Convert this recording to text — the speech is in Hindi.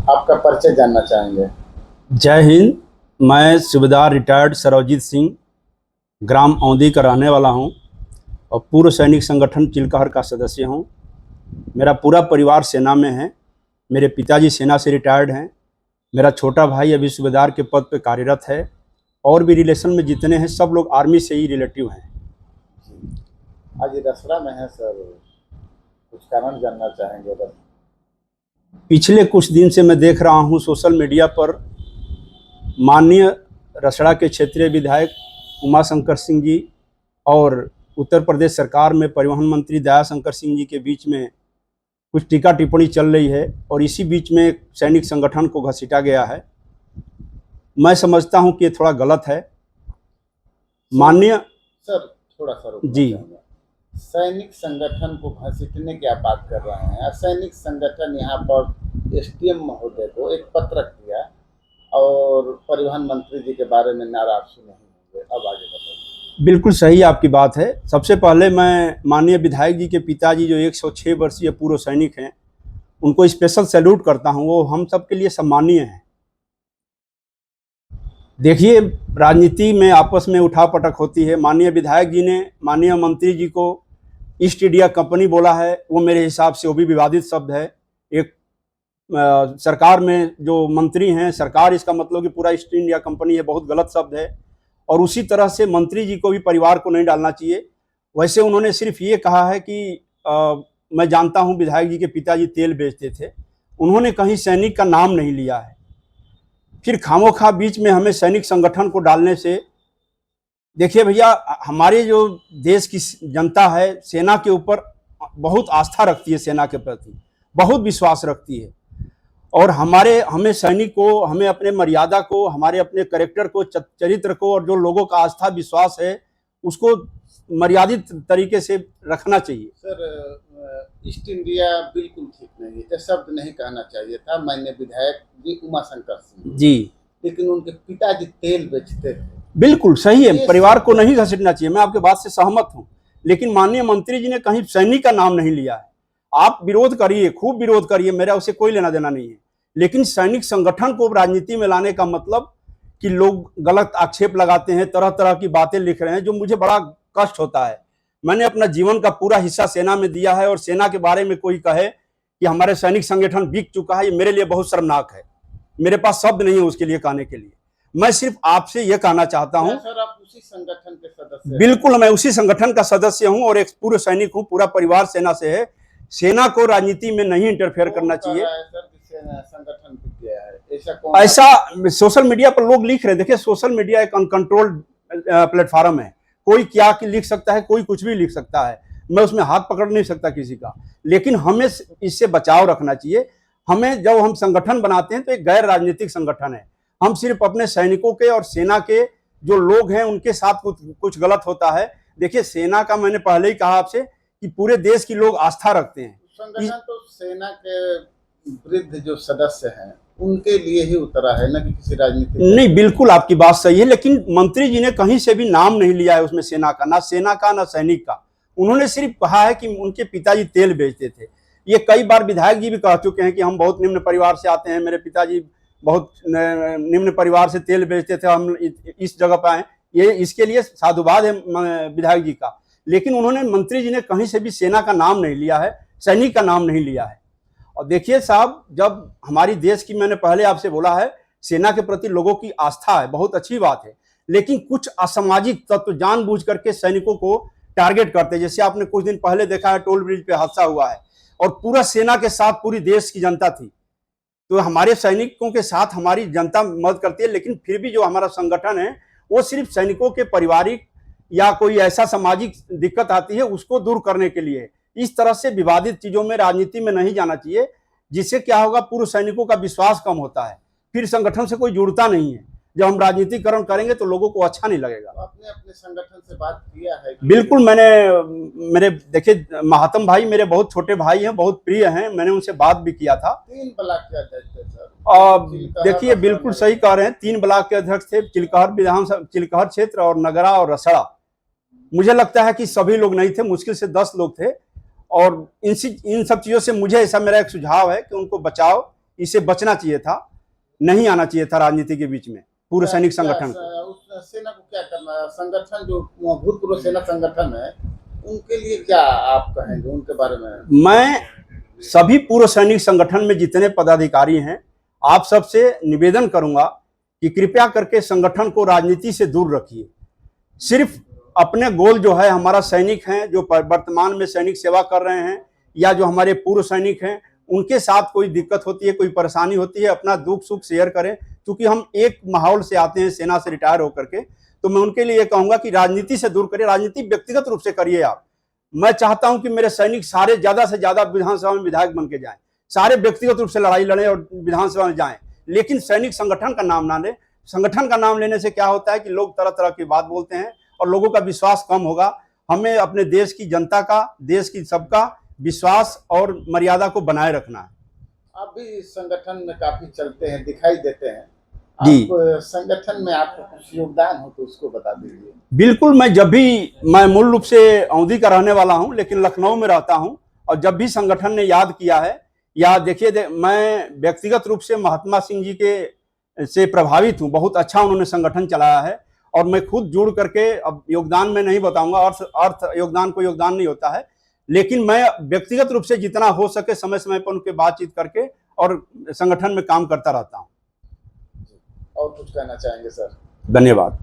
आपका परिचय जानना चाहेंगे। जय हिंद। मैं सूबेदार रिटायर्ड सरवजीत सिंह ग्राम औंधी का रहने वाला हूं और पूर्व सैनिक संगठन चिलकहर का सदस्य हूं। मेरा पूरा परिवार सेना में है। मेरे पिताजी सेना से रिटायर्ड हैं। मेरा छोटा भाई अभी सूबेदार के पद पर कार्यरत है और भी रिलेशन में जितने हैं सब लोग आर्मी से ही रिलेटिव हैं। आज रसड़ा में है सर, कुछ कारण जानना चाहेंगे बस। पिछले कुछ दिन से मैं देख रहा हूं सोशल मीडिया पर माननीय रसड़ा के क्षेत्रीय विधायक उमाशंकर सिंह जी और उत्तर प्रदेश सरकार में परिवहन मंत्री दयाशंकर सिंह जी के बीच में कुछ टीका टिप्पणी चल रही है और इसी बीच में सैनिक संगठन को घसीटा गया है। मैं समझता हूं कि ये थोड़ा गलत है। माननीय सर थोड़ा सा रुकना जी। चाहूंगा। सैनिक संगठन को घसीटने की आप बात कर रहे हैं। सैनिक संगठन यहाँ पर एसडीएम महोदय को एक पत्र किया और परिवहन मंत्री जी के बारे में नाराज सुने होंगे। अब आगे बताइए। बिल्कुल सही आपकी बात है। सबसे पहले मैं माननीय विधायक जी के पिताजी जो 106 वर्षीय पूर्व सैनिक हैं उनको स्पेशल सैल्यूट करता हूं। वो हम सब के लिए सम्मानीय हैं। देखिए, राजनीति में आपस में उठापटक होती है। माननीय विधायक जी ने माननीय मंत्री जी को ईस्ट इंडिया कंपनी बोला है, वो मेरे हिसाब से वो भी विवादित शब्द है। एक सरकार में जो मंत्री हैं, सरकार इसका मतलब कि पूरा ईस्ट इंडिया कंपनी है, बहुत गलत शब्द है। और उसी तरह से मंत्री जी को भी परिवार को नहीं डालना चाहिए। वैसे उन्होंने सिर्फ ये कहा है कि मैं जानता हूँ विधायक जी के पिताजी तेल बेचते थे। उन्होंने कहीं सैनिक का नाम नहीं लिया है। फिर खामोखा बीच में हमें सैनिक संगठन को डालने से, देखिए भैया, हमारे जो देश की जनता है सेना के ऊपर बहुत आस्था रखती है, सेना के प्रति बहुत विश्वास रखती है। और हमें सैनिक को, हमें अपने मर्यादा को, हमारे अपने कैरेक्टर को, चरित्र को और जो लोगों का आस्था विश्वास है उसको मर्यादित तरीके से रखना चाहिए। सर ईस्ट इंडिया बिल्कुल ठीक नहीं है, ये शब्द नहीं कहना चाहिए था। मैंने विधायक जी उमाशंकर सिंह जी, लेकिन उनके पिताजी तेल बेचते थे। बिल्कुल सही है। परिवार को नहीं घसीटना चाहिए, मैं आपके बात से सहमत हूं। लेकिन माननीय मंत्री जी ने कहीं सैनिक का नाम नहीं लिया है। आप विरोध करिए, खूब विरोध करिए, मेरा उससे कोई लेना देना नहीं है। लेकिन सैनिक संगठन को राजनीति में लाने का मतलब कि लोग गलत आक्षेप लगाते हैं, तरह तरह की बातें लिख रहे हैं, जो मुझे बड़ा कष्ट होता है। मैंने अपना जीवन का पूरा हिस्सा सेना में दिया है और सेना के बारे में कोई कहे कि हमारे सैनिक संगठन बिक चुका है, ये मेरे लिए बहुत शर्मनाक है। मेरे पास शब्द नहीं है उसके लिए कहने के लिए। मैं सिर्फ आपसे यह कहना चाहता हूं। सर आप उसी संगठन के सदस्य? बिल्कुल, मैं उसी संगठन का सदस्य हूं और एक पूर्व सैनिक हूं। पूरा परिवार सेना से है। सेना को राजनीति में नहीं इंटरफेयर करना चाहिए। संगठन गया है ऐसा सोशल मीडिया पर लोग लिख रहे हैं। देखिए, सोशल मीडिया एक अनकंट्रोल्ड प्लेटफॉर्म है। कोई क्या लिख सकता है, कोई कुछ भी लिख सकता है। मैं उसमें हाथ पकड़ नहीं सकता किसी का। लेकिन हमें इससे बचाव रखना चाहिए। हमें, जब हम संगठन बनाते हैं तो एक गैर राजनीतिक संगठन है। हम सिर्फ अपने सैनिकों के और सेना के जो लोग हैं उनके साथ कुछ गलत होता है। देखिए, सेना का मैंने पहले ही कहा आपसे कि पूरे देश की लोग आस्था रखते हैं। संगठन तो सेना के वृद्ध जो सदस्य हैं उनके लिए ही उतरा है, ना कि किसी राजनीतिक। नहीं, बिल्कुल आपकी बात सही है। लेकिन मंत्री जी ने कहीं से भी नाम नहीं लिया है उसमें सेना का, ना सेना का ना सैनिक का। उन्होंने सिर्फ कहा है कि उनके पिताजी तेल बेचते थे। ये कई बार विधायक जी भी कह चुके हैं कि हम बहुत निम्न परिवार से आते हैं, मेरे पिताजी बहुत निम्न परिवार से तेल बेचते थे, हम इस जगह पर आए। ये इसके लिए साधुवाद है विधायक जी का। लेकिन उन्होंने, मंत्री जी ने कहीं से भी सेना का नाम नहीं लिया है, सैनिक का नाम नहीं लिया है। और देखिए साहब, जब हमारी देश की, मैंने पहले आपसे बोला है, सेना के प्रति लोगों की आस्था है, बहुत अच्छी बात है। लेकिन कुछ असामाजिक तत्व जानबूझ करके सैनिकों को टारगेट करते हैं। जैसे आपने कुछ दिन पहले देखा है, टोल ब्रिज पे हादसा हुआ है और पूरा सेना के साथ पूरी देश की जनता थी। तो हमारे सैनिकों के साथ हमारी जनता मदद करती है, लेकिन फिर भी जो हमारा संगठन है वो सिर्फ सैनिकों के पारिवारिक या कोई ऐसा सामाजिक दिक्कत आती है उसको दूर करने के लिए। इस तरह से विवादित चीजों में, राजनीति में नहीं जाना चाहिए, जिससे क्या होगा, पूर्व सैनिकों का विश्वास कम होता है, फिर संगठन से कोई जुड़ता नहीं है। जब हम राजनीतिकरण करेंगे तो लोगों को अच्छा नहीं लगेगा। आपने अपने संगठन से बात किया है? बिल्कुल, मेरे देखिए, महात्म भाई मेरे बहुत छोटे भाई हैं, बहुत प्रिय हैं। मैंने उनसे बात भी किया था। 3 ब्लॉक के अध्यक्ष थे सर। देखिए, बिल्कुल सही कह रहे हैं। 3 ब्लॉक के अध्यक्ष थे, चिलकहर विधानसभा, चिलकहर क्षेत्र और नगरा और रसड़ा। मुझे लगता है कि सभी लोग नहीं थे, मुश्किल से 10 लोग थे। और इन सब चीजों से मुझे ऐसा, मेरा एक सुझाव है कि उनको बचाओ। इससे बचना चाहिए था, नहीं आना चाहिए था राजनीति के बीच में पूर्व सैनिक संगठन को। उस सेना को क्या करना है? संगठन जो भूतपूर्व सेना संगठन है उनके लिए क्या आप कहेंगे उनके बारे में? मैं सभी पूर्व सैनिक संगठन में जितने पदाधिकारी हैं, आप सबसे निवेदन करूंगा कि कृपया करके संगठन को राजनीति से दूर रखिए। सिर्फ अपने गोल जो है, हमारा सैनिक हैं जो वर्तमान में सैनिक सेवा कर रहे हैं या जो हमारे पूर्व सैनिक हैं, उनके साथ कोई दिक्कत होती है, कोई परेशानी होती है, अपना दुख सुख शेयर करें। क्योंकि हम एक माहौल से आते हैं, सेना से रिटायर होकर के, तो मैं उनके लिए कहूंगा कि राजनीति से दूर करिए, राजनीति व्यक्तिगत रूप से करिए आप। मैं चाहता हूं कि मेरे सैनिक सारे ज्यादा से ज्यादा विधानसभा में विधायक बन के जाएं, सारे व्यक्तिगत रूप से लड़ाई लड़ें और विधानसभा में जाएं, लेकिन सैनिक संगठन का नाम ना लें। संगठन का नाम लेने से क्या होता है कि लोग तरह तरह की बात बोलते हैं और लोगों का विश्वास कम होगा। हमें अपने देश की जनता का, देश की सबका विश्वास और मर्यादा को बनाए रखना है। आप भी संगठन में काफी चलते हैं, दिखाई देते हैं। जी। आप संगठन में आपका कुछ योगदान हो तो उसको बता दीजिए। बिल्कुल, मैं मूल रूप से औंधी का रहने वाला हूं, लेकिन लखनऊ में रहता हूं, और जब भी संगठन ने याद किया है, या देखिए मैं व्यक्तिगत रूप से महात्मा सिंह जी के से प्रभावित हूं। बहुत अच्छा उन्होंने संगठन चलाया है और मैं खुद जुड़ करके, अब योगदान में नहीं बताऊंगा, अर्थ योगदान को योगदान नहीं होता है, लेकिन मैं व्यक्तिगत रूप से जितना हो सके समय समय पर उनके बातचीत करके और संगठन में काम करता रहता हूं। और कुछ कहना चाहेंगे सर? धन्यवाद।